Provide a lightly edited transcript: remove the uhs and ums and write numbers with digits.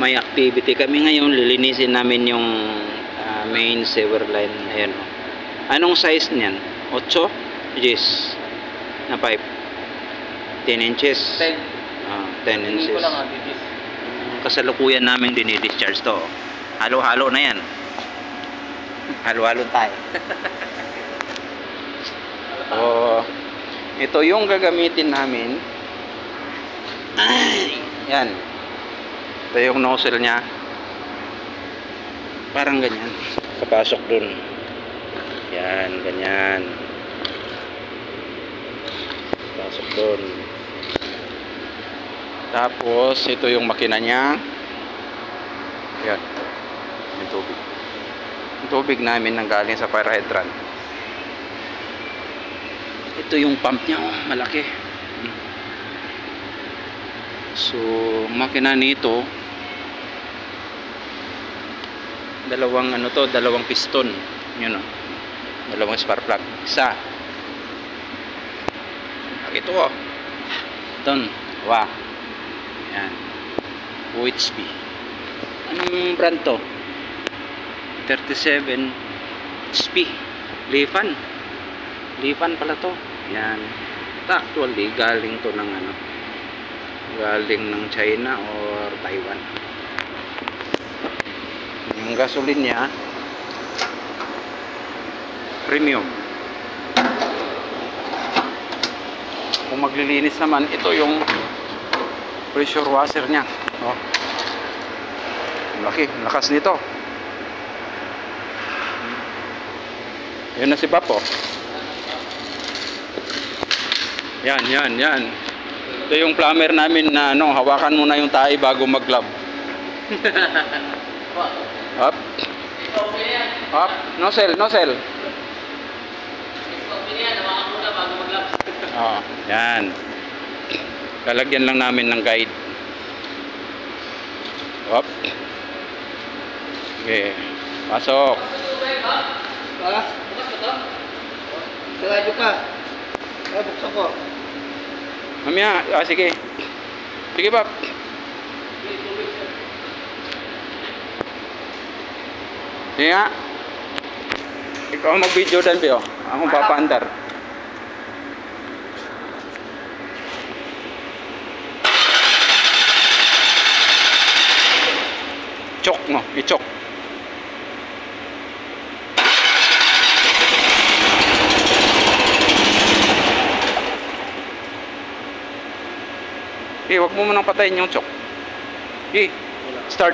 may activity kami ngayon. Lilinisin namin yung main sewer line. Ayan o. Anong size niyan? 8? 10 na pipe? 10 inches? 10. 10 inches. Ko lang, digis. Kasalukuyan namin dinidischarge to. Halo-halo na yan. Halo-halo tayo. Ito yung gagamitin namin. Ay, yan. Ito yung nozzle nya. Parang ganyan. Papasok dun. Yan, ganyan. Pasok dun. Tapos, ito yung makina nya. Yan. Yung tubig. Yung tubig namin nanggaling sa fire hydrant. Ito yung pump nya. Oh, malaki. So, makina nito dalawang piston. Yun oh. Dalawang spark plug. Isa. Ito oh. Doon. Wow. Yan. OHP. Anong brand to? 37 HP. Lifan. Lifan pala to. Yan. Actually, galing to ng galing ng China or Taiwan. Yung gasoline nya premium. Kung maglilinis naman, ito yung pressure washer nya. Oh. Laki, lakas nito. Yun na si Papo. Yan. Ito yung plumber namin na hawakan muna yung tae bago mag-glove. Up. Up. Nozzle. Oh, yan. Lalagyan lang namin ng guide. Up. Okay. Pasok. Sarado ka. Buksan ko. Mamaya, sige. Sige, Pap. Sige nga. Ikaw mag-video dan, Pio. Ako papaandar. Chok mo, i-chok. Huwag mo munang patayin yung chok. Start.